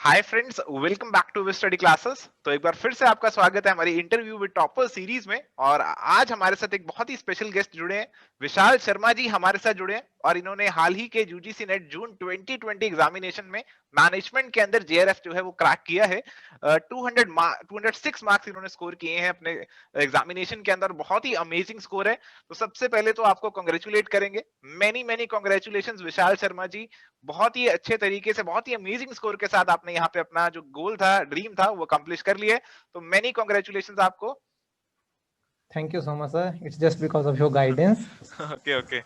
Hi friends, welcome back to study classes. तो एक बार फिर से आपका स्वागत है हमारी इंटरव्यू विद टॉपर सीरीज में। और आज हमारे साथ एक बहुत ही स्पेशल गेस्ट जुड़े हैं। विशाल शर्मा जी हमारे साथ जुड़े हैं और इन्होंने हाल ही के यूजीसी नेट जून 2020 एग्जामिनेशन में मैनेजमेंट के अंदर जेआरएफ जो है वो क्रैक किया है। 206 मार्क्स इन्होंने स्कोर किए हैं अपने एग्जामिनेशन के अंदर। बहुत ही अमेजिंग स्कोर है। तो सबसे पहले तो आपको कॉन्ग्रेचुलेट करेंगे। Many many congratulation Vishal Sharma ji. बहुत ही अच्छे तरीके से, बहुत ही अमेजिंग स्कोर के साथ आपने यहाँ पे अपना जो गोल था, ड्रीम था, वो कंप्लीट कर लिया है। तो मेनी कॉन्ग्रेचुलेशन आपको। Thank you so much, sir. It's just because of your guidance. Okay okay.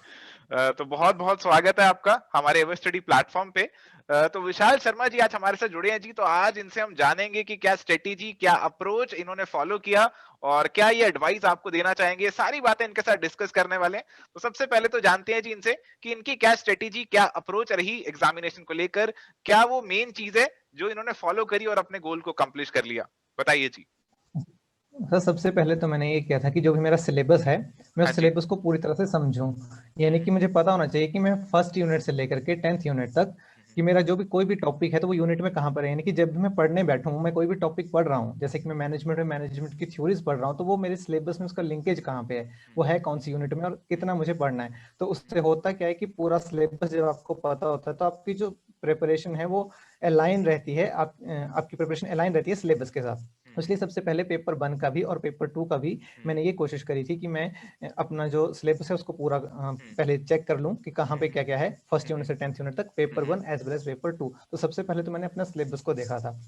तो बहुत बहुत स्वागत है आपका हमारे एवर स्टडी प्लेटफॉर्म पे। तो विशाल शर्मा जी आज हमारे साथ जुड़े हैं जी। तो आज इनसे हम जानेंगे कि क्या स्ट्रेटेजी, क्या अप्रोच इन्होंने फॉलो किया और क्या ये एडवाइस आपको देना चाहेंगे। सारी बातें इनके साथ डिस्कस करने वाले हैं। तो सबसे पहले तो जानते हैं जी इनसे कि इनकी क्या स्ट्रेटेजी, क्या अप्रोच रही एग्जामिनेशन को लेकर। क्या वो मेन चीज है जो इन्होंने फॉलो करी और अपने गोल को कंप्लीट कर लिया। बताइए जी। सर सबसे पहले तो मैंने ये किया था कि जो भी मेरा सिलेबस है मैं हाँ उस जी। सिलेबस को पूरी तरह से समझूं। यानी कि मुझे पता होना चाहिए कि मैं फर्स्ट यूनिट से लेकर के 10th यूनिट तक कि मेरा जो भी कोई भी टॉपिक है तो वो यूनिट में कहाँ पर है। यानी कि जब भी मैं पढ़ने बैठूं, मैं कोई भी टॉपिक पढ़ रहा हूँ, जैसे कि मैं मैनेजमेंट की थ्योरीज पढ़ रहा हूँ, तो वो मेरे सिलेबस में उसका लिंकेज कहाँ पे है, वो है कौन सी यूनिट में और कितना मुझे पढ़ना है। तो उससे होता क्या है कि पूरा सिलेबस जब आपको पता होता है तो आपकी जो प्रिपरेशन है वो अलाइन रहती है, आपकी प्रिपरेशन अलाइन रहती है सिलेबस के साथ। इसलिए सबसे पहले पेपर 1 का भी और पेपर 2 का भी मैंने ये कोशिश करी थी कि मैं अपना जो सिलेबस है उसको पूरा पहले चेक कर लूं कि कहाँ पे क्या क्या है, फर्स्ट यूनिट से 10th यूनिट तक, paper 1 as well as paper 2। तो सबसे पहले तो मैंने अपना सिलेबस को देखा था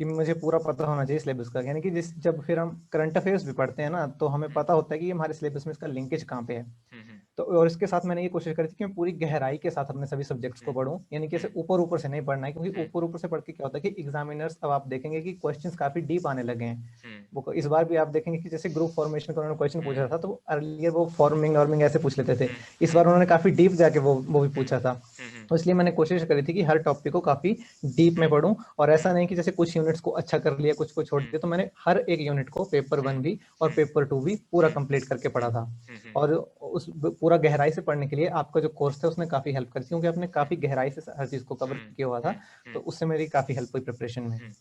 कि मुझे पूरा पता होना चाहिए सिलेबस का। यानी कि जब फिर हम करंट अफेयर्स भी पढ़ते हैं ना, तो हमें पता होता है कि हमारे सिलेबस में इसका लिंकेज कहाँ पे है। तो और इसके साथ मैंने ये कोशिश करी थी कि मैं पूरी गहराई के साथ अपने सभी सब्जेक्ट्स को पढूं। यानी कि ऐसे ऊपर ऊपर से नहीं पढ़ना है, क्योंकि ऊपर ऊपर से पढ़ के क्या होता है कि एग्जामिनर्स, अब आप देखेंगे कि क्वेश्चंस काफी डीप आने लगे हैं। वो इस बार भी आप देखेंगे कि जैसे ग्रुप फॉर्मेशन का उन्होंने क्वेश्चन पूछा था, तो अर्लियर वो फॉर्मिंग ऐसे पूछ लेते थे। इस बार उन्होंने काफी डीप जाके वो भी पूछा था। तो इसलिए मैंने कोशिश करी थी कि हर टॉपिक को काफी डीप में पढूं, और ऐसा नहीं कि जैसे कुछ यूनिट्स को अच्छा कर लिया, कुछ को छोड़ दिया। तो मैंने हर एक यूनिट को, पेपर 1 भी और पेपर 2 भी पूरा कंप्लीट करके पढ़ा था। और उस पूरा गहराई से पढ़ने के लिए आपका जो कोर्स था उसने काफी हेल्प करी थी, क्योंकि आपने काफी गहराई से हर चीज को कवर किया हुआ था। तो उससे मेरी काफी हेल्प हुई प्रिपरेशन में।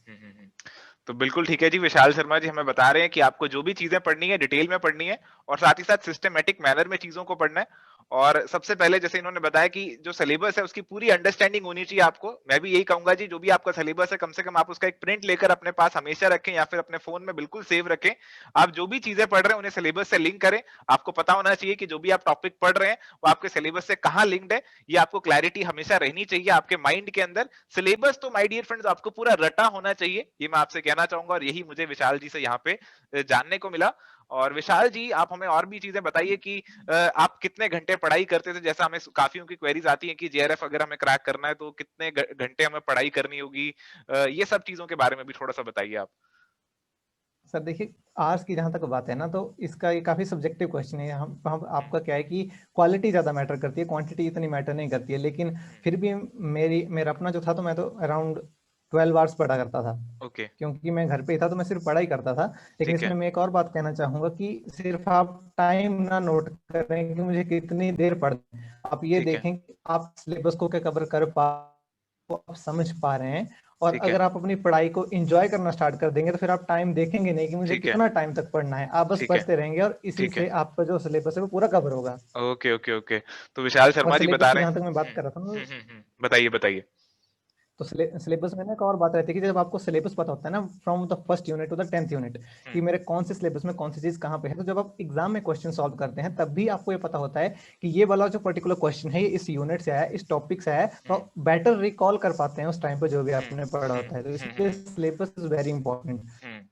तो बिल्कुल ठीक है जी। विशाल शर्मा जी हमें बता रहे हैं कि आपको जो भी चीजें पढ़नी है डिटेल में पढ़नी है और साथ ही साथ सिस्टमेटिक मैनर में चीजों को पढ़ना है। और सबसे पहले जैसे इन्होंने बताया कि जो सिलेबस है उसकी पूरी अंडरस्टैंडिंग होनी चाहिए आपको। मैं भी यही कहूंगा जी, जो भी आपका सिलेबस है कम से कम आप उसका एक प्रिंट लेकर अपने पास हमेशा रखें या फिर अपने फोन में बिल्कुल सेव रखें। आप जो भी चीजें पढ़ रहे हैं उन्हें सिलेबस से लिंक करें। आपको पता होना चाहिए कि जो भी आप टॉपिक पढ़ रहे हैं वो आपके सिलेबस से कहाँ लिंक्ड है। ये आपको क्लैरिटी हमेशा रहनी चाहिए आपके माइंड के अंदर। सिलेबस तो माय डियर फ्रेंड्स आपको पूरा रटा होना चाहिए, ये मैं आपसे कहना चाहूंगा। और यही मुझे विशाल जी से यहाँ पे जानने को मिला। और विशाल जी आप हमें और भी चीजें बताइए कि आप कितने घंटे पढ़ाई करते थे। जैसा हमें काफियों की क्वेरीज आती हैं कि जेआरएफ अगर हमें क्रैक करना है तो कितने घंटे हमें पढ़ाई करनी होगी। ये सब चीजों के बारे में भी थोड़ा सा बताइए आप। सर देखिए, आर्ट्स की जहां तक बात है ना, तो इसका ये काफी सब्जेक्टिव क्वेश्चन है। हम आपका क्या है कि क्वालिटी ज्यादा मैटर करती है, क्वांटिटी इतनी मैटर नहीं करती है। लेकिन फिर भी मेरा अपना जो था, तो मैं तो अराउंड 12 आवर्स पढ़ा करता था, ओके। क्योंकि मैं घर पे ही था तो मैं सिर्फ पढ़ाई करता था। लेकिन ठीक है। इसमें मैं एक और बात कहना चाहूंगा कि सिर्फ आप टाइम ना नोट करें कि मुझे कितनी देर पढ़ना है, आप ये ठीक है। देखें कि आप सिलेबस को क्या कवर कर पा, वो आप समझ पा रहे हैं। और ठीक है। अगर आप अपनी पढ़ाई को एंजॉय करना स्टार्ट कर देंगे, तो फिर आप टाइम देखेंगे नहीं कि मुझे ठीक है। कितना टाइम तक पढ़ना है, आप बस ठीक है। पढ़ते रहेंगे और इसी ठीक है। से आपका जो सिलेबस है वो पूरा कवर होगा। Okay okay okay. तो विशाल और शर्मा जी सिलेबस बता की रहे जहां हैं। तक मैं बात कर रहा था ना, बताइए बताइए। तो सिलेबस में ना एक और बात रहती है कि जब आपको सिलेबस पता होता है ना, from the first unit to the 10th unit, कि मेरे कौन से सिलेबस में कौन सी चीज कहाँ पे है, तो जब आप एग्जाम में क्वेश्चन सॉल्व करते हैं तब भी आपको ये पता होता है कि ये वाला जो पर्टिकुलर क्वेश्चन है ये इस यूनिट से आया, इस टॉपिक से आया। तो आप बेटर रिकॉल कर पाते हैं उस टाइम पे जो भी आपने पढ़ा होता है। तो इसलिए सिलेबस इज वेरी इंपॉर्टेंट।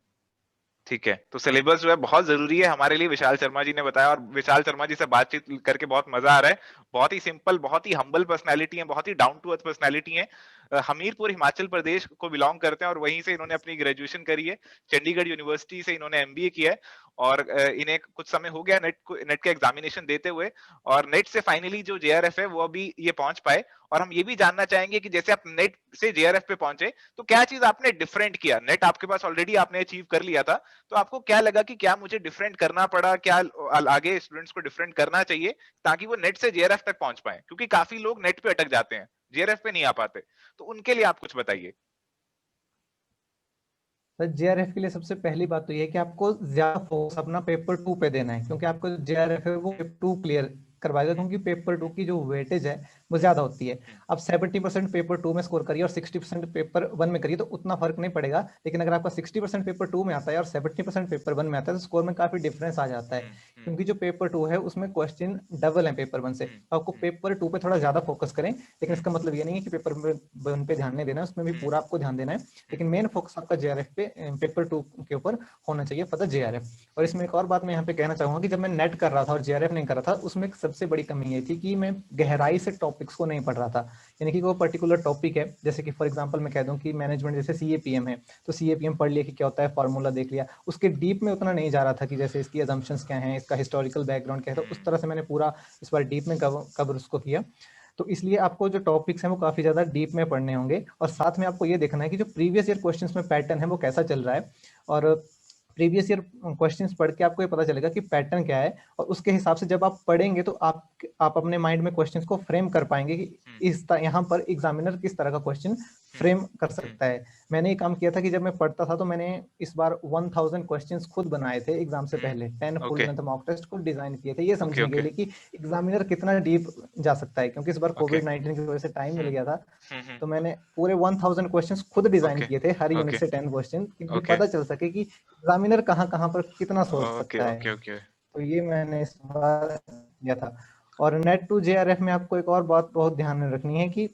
ठीक है। तो सिलेबस जो है बहुत जरूरी है हमारे लिए, विशाल शर्मा जी ने बताया। और विशाल शर्मा जी से बातचीत करके बहुत मजा आ रहा है। बहुत ही सिंपल, बहुत ही हम्बल पर्सनालिटी है, बहुत ही डाउन टू अर्थ पर्सनालिटी है। हमीरपुर हिमाचल प्रदेश को बिलोंग करते हैं और वहीं से इन्होंने अपनी ग्रेजुएशन करी है। चंडीगढ़ यूनिवर्सिटी से इन्होंने एमबीए किया है। और इन्हें कुछ समय हो गया नेट का एग्जामिनेशन देते हुए। और नेट से फाइनली जो जेआरएफ है वो अभी ये पहुंच पाए। और हम ये भी जानना चाहेंगे कि जैसे आप नेट से जेआरएफ पे पहुंचे तो क्या चीज आपने डिफरेंट किया। नेट आपके पास ऑलरेडी आपने अचीव कर लिया था, तो आपको क्या लगा कि क्या मुझे डिफरेंट करना पड़ा, क्या आगे स्टूडेंट्स को डिफरेंट करना चाहिए ताकि वो नेट से जेआरएफ तक पहुंच पाए। क्योंकि काफी लोग नेट पे अटक जाते हैं, जेआरएफ पे नहीं आ पाते। तो उनके लिए आप कुछ बताइए। सर जेआरएफ के लिए सबसे पहली बात तो ये है कि आपको ज्यादा फोकस अपना पेपर 2 पे देना है, क्योंकि आपको जेआरएफ है वो पेपर 2 क्लियर करवाएगा, क्योंकि पेपर 2 की जो वेटेज है वो ज्यादा होती है। आप 70% पेपर 2 में स्कोर करिए और 60% पेपर 1 में करिए तो उतना फर्क नहीं पड़ेगा, लेकिन अगर आपका 60% पेपर 2 में आता है और 70% पेपर 1 में आता है तो स्कोर में काफी डिफरेंस आ जाता है, क्योंकि जो पेपर 2 है उसमें क्वेश्चन डबल है पेपर 1 से। तो आपको पेपर 2 पे थोड़ा ज्यादा फोकस करें, लेकिन इसका मतलब ये नहीं है कि पेपर 1 पे ध्यान नहीं देना है, उसमें भी पूरा आपको ध्यान देना है, लेकिन मेन फोकस आपका जेआरएफ पे पेपर 2 के ऊपर होना चाहिए फॉर द जेआरएफ। और इसमें एक और बात मैं यहाँ पे कहना चाहूंगा कि जब मैं नेट कर रहा था और जेआरएफ नहीं कर रहा था, उसमें एक सबसे बड़ी कमी ये थी कि मैं गहराई से टॉपिक्स को नहीं पढ़ रहा था। यानी कि कोई पर्टिकुलर टॉपिक है, जैसे कि फॉर एग्जांपल मैं कह दूं कि मैनेजमेंट जैसे सीएपीएम है, तो सीएपीएम पढ़ लिया कि क्या होता है, फॉर्मूला देख लिया, उसके डीप में उतना नहीं जा रहा था कि जैसे इसकी अजम्पशंस क्या हैं, इसका हिस्टोरिकल बैकग्राउंड क्या है, तो उस तरह से मैंने पूरा इस बार डीप में कवर उसको किया। तो इसलिए आपको जो टॉपिक्स हैं वो काफी ज्यादा डीप में पढ़ने होंगे, और साथ में आपको ये देखना है कि जो प्रीवियस ईयर क्वेश्चंस में पैटर्न है वो कैसा चल रहा है। और प्रीवियस ईयर क्वेश्चंस पढ़ के आपको ये पता चलेगा कि पैटर्न क्या है, और उसके हिसाब से जब आप पढ़ेंगे तो आप अपने माइंड में क्वेश्चंस को फ्रेम कर पाएंगे कि यहाँ पर एग्जामिनर किस तरह का क्वेश्चन फ्रेम कर सकता है। मैंने ये काम किया था कि जब मैं पढ़ता था तो मैंने इस बार 1000 क्वेश्चंस खुद बनाए थे एग्जाम से पहले, 10 full okay length mock test खुद डिजाइन किए थे, ये ओके समझने के ओके लिए कि एग्जामिनर कितना डीप जा सकता है, क्योंकि इस बार ओके कोविड-19 की वजह से टाइम मिल गया था। हम्म तो मैंने पूरे 1000 क्वेश्चंस खुद डिजाइन ओके किए थे, हर यूनिट ओके से 10 क्वेश्चन, क्योंकि ओके पता चल सके कि एग्जामिनर कहाँ कहाँ पर कितना सोच ओके सकता ओके है। ओके तो ये मैंने इस बार किया था। और नेट टू जेआरएफ में आपको एक और बात बहुत ध्यान में रखनी है कि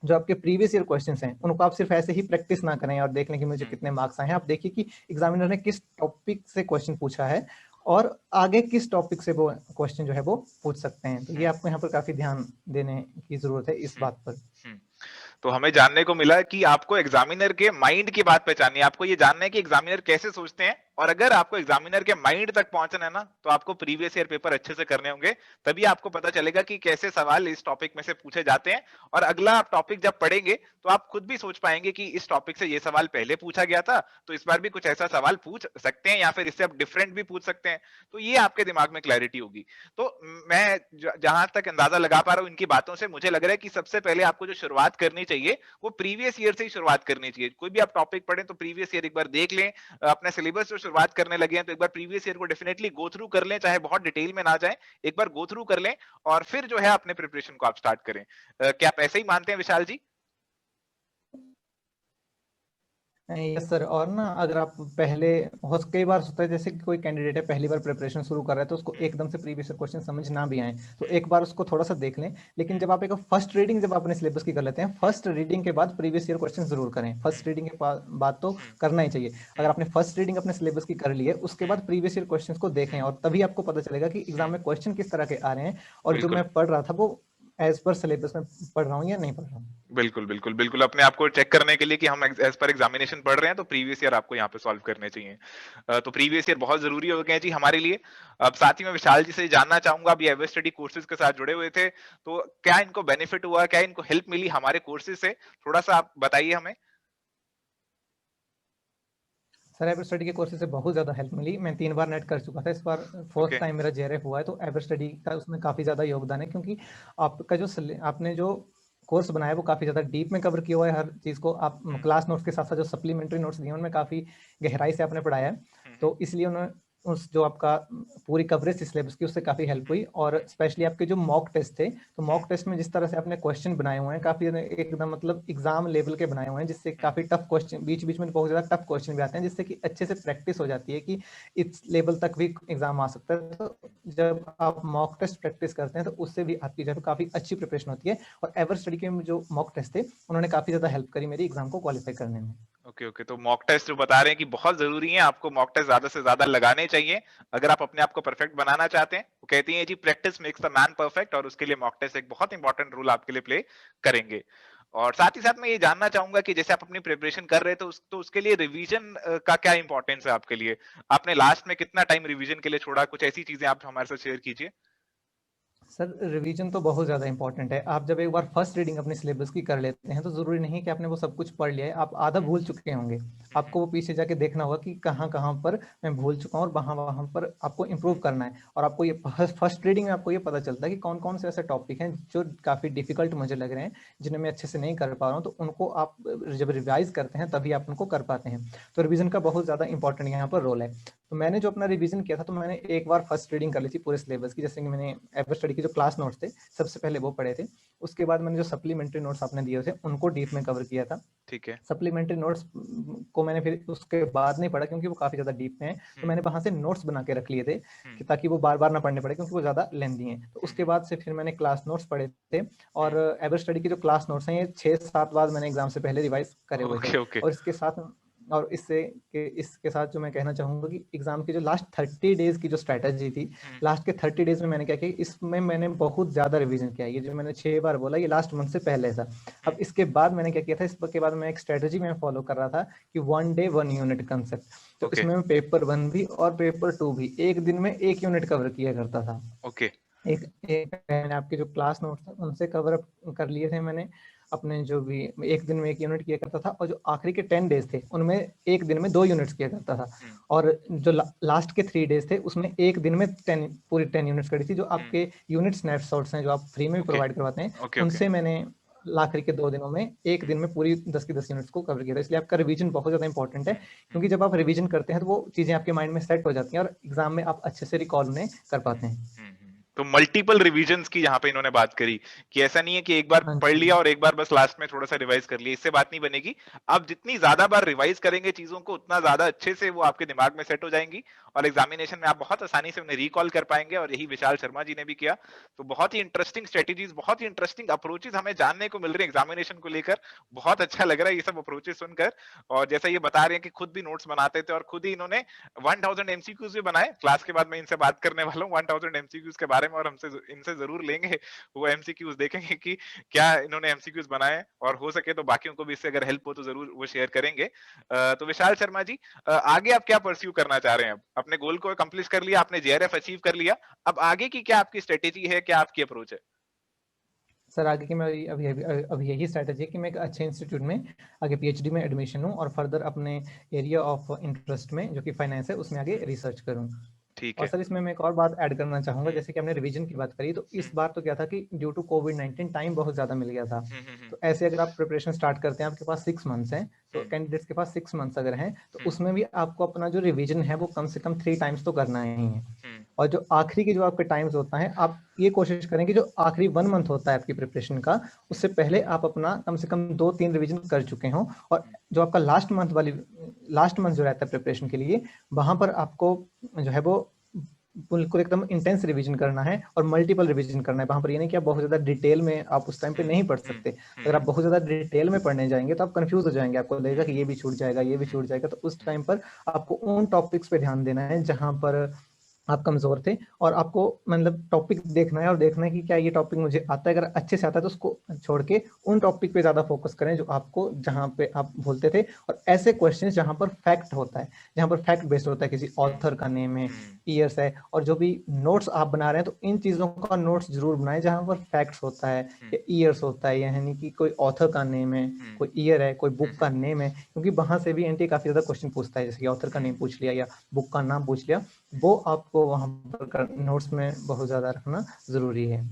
जो आपके प्रीवियस ईयर क्वेश्चंस हैं उनको आप सिर्फ ऐसे ही प्रैक्टिस ना करें और देख लें कि मुझे कितने मार्क्स आए हैं। आप देखिए कि एग्जामिनर ने किस टॉपिक से क्वेश्चन पूछा है और आगे किस टॉपिक से वो क्वेश्चन जो है वो पूछ सकते हैं। तो ये आपको यहाँ पर काफी ध्यान देने की जरूरत है इस बात पर। तो हमें जानने को मिला कि आपको एग्जामिनर के माइंड की बात पहचाननी है, आपको ये जानना है कि एग्जामिनर कैसे सोचते हैं, और अगर आपको एग्जामिनर के माइंड तक पहुंचना है ना, तो आपको प्रीवियस ईयर पेपर अच्छे से करने होंगे। तभी आपको पता चलेगा कि कैसे सवाल इस टॉपिक में से पूछे जाते हैं, और अगला आप टॉपिक जब पढ़ेंगे तो आप खुद भी सोच पाएंगे कि इस टॉपिक से ये सवाल पहले पूछा गया था, तो इस बार भी कुछ ऐसा सवाल पूछ सकते हैं, या फिर इससे आप डिफरेंट भी पूछ सकते हैं। तो ये आपके दिमाग में क्लैरिटी होगी। तो मैं जहां तक अंदाजा लगा पा रहा हूं इनकी बातों से, मुझे लग रहा है कि सबसे पहले आपको जो शुरुआत करनी चाहिए वो प्रीवियस ईयर से ही शुरुआत करनी चाहिए। कोई भी आप टॉपिक पढ़ें तो प्रीवियस ईयर एक बार देख लें। अपने सिलेबस जो शुरुआत करने लगे हैं तो एक बार प्रीवियस ईयर को डेफिनेटली गो थ्रू कर लें, चाहे बहुत डिटेल में ना जाए, एक बार गो थ्रू कर लें, और फिर जो है अपने प्रिपरेशन को आप स्टार्ट करें। क्या आप ऐसे ही मानते हैं विशाल जी? Yes sir. और ना अगर आप पहले हो, कई बार होता है जैसे कि कोई कैंडिडेट है पहली बार प्रिपरेशन शुरू कर रहा है तो उसको एकदम से प्रीवियस क्वेश्चन समझ ना भी आए, तो एक बार उसको थोड़ा सा देख लें। लेकिन जब आप एक फर्स्ट रीडिंग जब अपने सिलेबस की कर लेते हैं, फर्स्ट रीडिंग के बाद प्रीवियस ईयर क्वेश्चन जरूर करें। फर्स्ट रीडिंग के बाद तो करना ही चाहिए। अगर आपने फर्स्ट रीडिंग अपने सिलेबस की कर ली है उसके बाद प्रीवियस ईयर क्वेश्चन को देखें, और तभी आपको पता चलेगा कि एग्जाम में क्वेश्चन किस तरह के आ रहे हैं और जो बिल्कुल मैं पढ़ रहा था वो एज पर सिलेबस में पढ़ रहा हूँ या नहीं पढ़ रहा हूँ। बिल्कुल बिल्कुल बिल्कुल, अपने आप को चेक करने के लिए कि हम एज पर एग्जामिनेशन पढ़ रहे हैं तो प्रीवियस ईयर आपको यहाँ पे सॉल्व करने चाहिए। तो प्रीवियस ईयर बहुत जरूरी हो गए हैं जी हमारे लिए। अब साथ ही में विशाल जी से जानना चाहूंगा, अभी एवर स्टडी कोर्सेज के साथ जुड़े हुए थे, तो क्या इनको बेनिफिट हुआ, क्या इनको हेल्प मिली हमारे कोर्सेज से, थोड़ा सा आप बताइए हमें। सर एवर स्टडी के कोर्सेज से बहुत ज़्यादा हेल्प मिली। मैं 3 बार नेट कर चुका था, इस बार ओके फोर्थ टाइम मेरा जेआरएफ हुआ है, तो एवर स्टडी का उसमें काफ़ी ज़्यादा योगदान है, क्योंकि आपका जो आपने जो कोर्स बनाया है वो काफ़ी ज़्यादा डीप में कवर किया हुआ है हर चीज़ को। आप क्लास नोट्स के साथ साथ जो सप्लीमेंट्री नोट्स दिए उनमें काफ़ी गहराई से आपने पढ़ाया है, तो इसलिए उन्होंने उस जो आपका पूरी कवरेज थी सिलेबस की उससे काफ़ी हेल्प हुई। और स्पेशली आपके जो मॉक टेस्ट थे, तो मॉक टेस्ट में जिस तरह से आपने क्वेश्चन बनाए हुए हैं काफ़ी एकदम मतलब एग्जाम लेवल के बनाए हुए हैं, जिससे काफ़ी टफ क्वेश्चन बीच बीच में बहुत ज़्यादा टफ क्वेश्चन भी आते हैं, जिससे कि अच्छे से प्रैक्टिस हो जाती है कि इस लेवल तक भी एग्जाम आ सकता है। तो जब आप मॉक टेस्ट प्रैक्टिस करते हैं तो उससे भी आपकी जो है काफ़ी अच्छी प्रिपरेशन होती है। और एवर स्टडी के जो मॉक टेस्ट थे उन्होंने काफ़ी ज़्यादा हेल्प करी मेरी एग्जाम को क्वालिफाई करने में। ओके ओके, तो मॉक टेस्ट जो बता रहे हैं कि बहुत जरूरी है, आपको मॉक टेस्ट ज्यादा से ज्यादा लगाने चाहिए अगर आप अपने आप को परफेक्ट बनाना चाहते हैं। वो कहती हैं जी practice makes the man perfect, और उसके लिए मॉक टेस्ट एक बहुत इंपॉर्टेंट रोल आपके लिए प्ले करेंगे। और साथ ही साथ मैं ये जानना चाहूंगा कि जैसे आप अपनी प्रिपरेशन कर रहे हैं तो उसके लिए रिवीजन का क्या इंपॉर्टेंस है आपके लिए? आपने लास्ट में कितना टाइम रिवीजन के लिए छोड़ा? कुछ ऐसी चीजें आप हमारे साथ शेयर कीजिए। सर रिवीजन तो बहुत ज़्यादा इंपॉर्टेंट है। आप जब एक बार फर्स्ट रीडिंग अपने सिलेबस की कर लेते हैं तो ज़रूरी नहीं कि आपने वो सब कुछ पढ़ लिया है, आप आधा भूल चुके होंगे। आपको वो पीछे जाके देखना होगा कि कहाँ-कहाँ पर मैं भूल चुका हूँ और वहाँ-वहाँ पर आपको इम्प्रूव करना है। और आपको ये फर्स्ट रीडिंग में आपको ये पता चलता है कि कौन-कौन से ऐसे टॉपिक हैं जो काफ़ी डिफ़िकल्ट मुझे लग रहे हैं, जिन्हें मैं अच्छे से नहीं कर पा रहा हूँ, तो उनको आप जब रिवाइज़ करते हैं तभी आप उनको कर पाते हैं। तो रिवीजन का बहुत ज़्यादा इंपॉर्टेंट यहाँ पर रोल है। तो मैंने जो अपना रिवीजन किया था, तो मैंने एक बार फर्स्ट रीडिंग कर ली थी पूरे सिलेबस की, जैसे कि मैंने एवर स्टडी के जो क्लास नोट्स थे सबसे पहले वो पढ़े थे। उसके बाद मैंने जो सप्लीमेंट्री नोट्स आपने दिए थे उनको डीप में कवर किया था। ठीक है। सप्लीमेंट्री नोट्स को मैंने फिर उसके बाद नहीं पढ़ा क्योंकि वो काफ़ी ज़्यादा डीप में है, तो मैंने वहाँ से नोट्स बना के रख लिए थे कि ताकि वो बार-बार ना पढ़ने पड़े क्योंकि वो ज़्यादा लेंथी हैं। तो उसके बाद से फिर मैंने क्लास नोट्स पढ़े थे और एवर स्टडी के जो क्लास नोट्स हैं ये 6-7 बार मैंने एग्ज़ाम से पहले रिवाइज़ करे हुए थे। Okay, okay. और इसके साथ जो मैं कहना चाहूँगा कि एग्ज़ाम की जो लास्ट 30 डेज़ की जो स्ट्रैटेजी थी, लास्ट के 30 डेज़ में मैंने क्या किया, इसमें मैंने बहुत ज़्यादा रिवीजन किया। ये जो मैंने 6 बार बोला ये लास्ट मंथ से पहले था। अब इसके बाद मैंने क्या किया था, इसके बाद मैं एक स्ट्रैटेजी में फॉलो कर रहा था कि 1 डे 1 यूनिट कांसेप्ट। तो ओके, इसमें मैं पेपर 1 भी और पेपर 2 भी एक दिन में 1 यूनिट कवर किया करता था। ओके। एक एक मैंने आपके जो क्लास नोट्स थे उनसे कवर अप कर लिए थे मैंने। अपने जो भी एक दिन में 1 यूनिट किया करता था और जो आखिरी के 10 डेज़ थे उनमें एक दिन में 2 यूनिट्स किया करता था। और जो लास्ट के 3 डेज़ थे उसमें एक दिन में 10 पूरी 10 यूनिट्स करी थी। जो आपके यूनिट स्नैपशॉट्स हैं जो आप फ्री में भी ओके, प्रोवाइड करवाते हैं, ओके, ओके। उनसे मैंने आखिरी के 2 दिनों में एक दिन में पूरी 10 की 10 यूनिट्स को कवर किया था। इसलिए आपका रिवीजन बहुत ज़्यादा इंपॉर्टेंट है क्योंकि जब आप रिवीजन करते हैं तो वो चीज़ें आपके माइंड में सेट हो जाती हैं और एग्ज़ाम में आप अच्छे से रिकॉल उन्हें कर पाते हैं। तो मल्टीपल रिवीजन्स की यहाँ पे इन्होंने बात करी कि ऐसा नहीं है कि एक बार हाँ पढ़ जी। लिया और एक बार बस लास्ट में थोड़ा सा रिवाइज कर लिया, इससे बात नहीं बनेगी। आप जितनी ज्यादा बार रिवाइज करेंगे चीजों को उतना ज्यादा अच्छे से वो आपके दिमाग में सेट हो जाएंगी और एग्जामिनेशन में आप बहुत आसानी से उन्हें रिकॉल कर पाएंगे और यही विशाल शर्मा जी ने भी किया। तो बहुत ही इंटरेस्टिंग स्ट्रेटेजीज, बहुत ही इंटरेस्टिंग अप्रोचेज हमें जानने को मिल रही है एग्जामिनेशन को लेकर। बहुत अच्छा लग रहा है ये सब अप्रोचेज सुनकर। और जैसा ये बता रहे हैं कि खुद भी नोट्स बनाते थे और खुद ही इन्होंने 1000 एमसीक्यूज भी बनाए। क्लास के बाद मैं इनसे बात करने वाला हूँ 1000 एमसीक्यूज के बारे में और हमसे इनसे जरूर लेंगे वो एमसीक्यूज, देखेंगे कि क्या इन्होंने एमसीक्यूज बनाए और हो सके तो बाकियों को भी इससे अगर हेल्प हो तो जरूर वो शेयर करेंगे। तो विशाल शर्मा जी, आगे आप क्या परस्यू करना चाह रहे हैं? अब अपने गोल को अकम्प्लिश कर लिया आपने, जेआरएफ अचीव कर लिया, अब आगे की क्या आपकी स्ट्रेटेजी है, क्या आपकी अप्रोच है? सर आगे की मेरी अभी यही स्ट्रैटेजी है कि मैं एक अच्छे इंस्टीट्यूट में आगे पीएचडी में एडमिशन लूँ और फर्दर अपने एरिया ऑफ इंटरेस्ट में जो कि फाइनेंस है उसमें आगे रिसर्च करूँ। ठीक और है। सर इसमें मैं एक और बात ऐड करना चाहूँगा, जैसे कि हमने रिवीजन की बात करी, तो इस बार तो क्या था कि ड्यू टू कोविड-19 टाइम बहुत ज़्यादा मिल गया था। तो ऐसे अगर आप प्रिपरेशन स्टार्ट करते हैं, आपके पास 6 मंथ्स हैं, तो कैंडिडेट्स के पास 6 मंथ्स अगर हैं, तो उसमें भी आपको अपना जो रिवीजन है वो कम से कम 3 टाइम्स तो करना ही है। और जो आखिरी के जो आपके टाइम्स होता है, आप ये कोशिश करें कि जो आखिरी 1 मंथ होता है आपकी प्रिपरेशन का, उससे पहले आप अपना कम से कम 2-3 रिवीजन कर चुके हों। और जो आपका लास्ट मंथ जो रहता है प्रिपरेशन के लिए, वहाँ पर आपको जो है वो बिल्कुल एकदम इंटेंस रिवीजन करना है और मल्टीपल रिवीजन करना है। वहाँ पर ये नहीं कि आप बहुत ज़्यादा डिटेल में आप उस टाइम पे नहीं पढ़ सकते। अगर आप बहुत ज़्यादा डिटेल में पढ़ने जाएँगे तो आप कन्फ्यूज़ हो जाएँगे, आपको लगेगा कि ये भी छूट जाएगा, ये भी छूट जाएगा। तो उस टाइम पर आपको उन टॉपिक्स पे ध्यान देना है जहाँ पर आप कमज़ोर थे और आपको मतलब टॉपिक देखना है और देखना है कि क्या ये टॉपिक मुझे आता है। अगर अच्छे से आता है तो उसको छोड़ के उन टॉपिक पे ज़्यादा फोकस करें जो आपको जहाँ पे आप भूलते थे, और ऐसे क्वेश्चंस जहाँ पर फैक्ट होता है, जहाँ पर फैक्ट बेस्ड होता है, किसी ऑथर का नेम है, ईयर्स है, और जो भी नोट्स आप बना रहे हैं तो इन चीज़ों का नोट्स जरूर बनाएं जहाँ पर फैक्ट्स होता है या ईयर्स होता है, यानी कि कोई ऑथर का नेम है, कोई ईयर है, कोई बुक का नेम है, क्योंकि वहां से भी एनटी काफी ज्यादा क्वेश्चन पूछता है, जैसे कि ऑथर का नेम पूछ लिया या बुक का नाम पूछ लिया, वो आपको वहां पर नोट्स में बहुत ज्यादा रखना जरूरी है।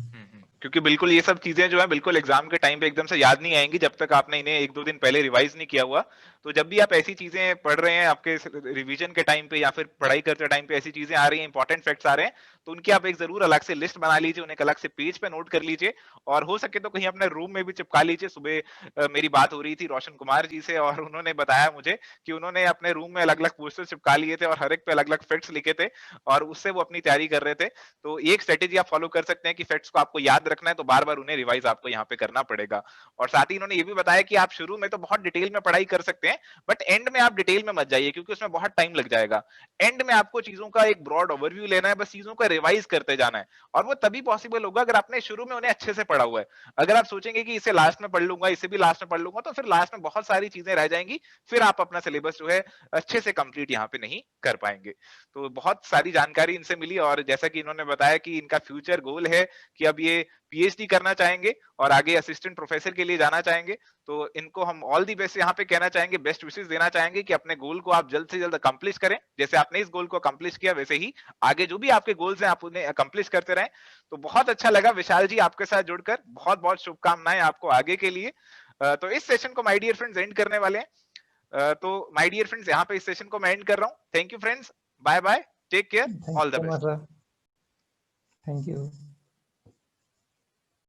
क्योंकि बिल्कुल ये सब चीजें जो है बिल्कुल एग्जाम के टाइम पे एकदम से याद नहीं आएंगी जब तक आपने इन्हें 1-2 दिन पहले रिवाइज नहीं किया हुआ। तो जब भी आप ऐसी चीजें पढ़ रहे हैं आपके रिवीजन के टाइम पे या फिर पढ़ाई करते टाइम पे ऐसी चीजें आ रही हैं, इंपॉर्टेंट फैक्ट्स आ रहे हैं, तो उनकी आप एक जरूर अलग से लिस्ट बना लीजिए, उन्हें एक अलग से पेज पे नोट कर लीजिए और हो सके तो कहीं अपने रूम में भी चिपका लीजिए। सुबह मेरी बात हो रही थी रोशन कुमार जी से और उन्होंने बताया मुझे कि उन्होंने अपने रूम में अलग अलग पोस्टर चिपका लिए थे और हर एक पे अलग अलग फैक्ट्स लिखे थे और उससे वो अपनी तैयारी कर रहे थे। तो एक स्ट्रेटेजी आप फॉलो कर सकते हैं कि फैक्ट्स को आपको याद रखना है तो बार बार उन्हें रिवाइज आपको यहाँ पे करना पड़ेगा। और साथ ही इन्होंने ये भी बताया कि आप शुरू में तो बहुत डिटेल में पढ़ाई कर सकते हैं, हैं, बट एंड में आप डिटेल में मत जाइए क्योंकि उसमें बहुत टाइम लग जाएगा। एंड में आपको चीजों का एक ब्रॉड ओवरव्यू लेना है, बस चीजों का रिवाइज करते जाना है, और वो तभी पॉसिबल होगा अगर आपने शुरू में उन्हें अच्छे से पढ़ा हुआ है। अगर आप सोचेंगे कि इसे लास्ट में पढ़ लूंगा, इसे भी लास्ट में पढ़ लूंगा, तो फिर लास्ट में बहुत सारी चीजें रह जाएंगी, फिर आप अपना सिलेबस जो है अच्छे से कंप्लीट यहाँ पे नहीं कर पाएंगे। तो बहुत सारी जानकारी इनसे मिली, और जैसा कि इन्होंने बताया कि इनका फ्यूचर गोल है कि अब ये पीएचडी करना चाहेंगे और आगे असिस्टेंट प्रोफेसर के लिए जाना चाहेंगे। तो इनको हम ऑल दी बेस्ट यहाँ पे कहना चाहेंगे, बेस्ट विशेस देना चाहेंगे कि अपने गोल को आप जल्द से जल्द अकम्प्लिश करें। जैसे आपने इस गोल को अकम्प्लिश किया, वैसे ही आगे जो भी आपके गोल्स हैं आप उन्हें अकम्प्लिश करते रहें। तो बहुत अच्छा लगा विशाल जी आपके साथ जुड़कर, बहुत बहुत शुभकामनाएं आपको आगे के लिए। तो इस सेशन को माय डियर फ्रेंड्स एंड करने वाले हैं। तो माय डियर फ्रेंड्स यहाँ पे इस सेशन को मैं एंड कर रहा हूँ। Thank you friends, bye bye, take care, thank all you the so much best. Sir, thank you.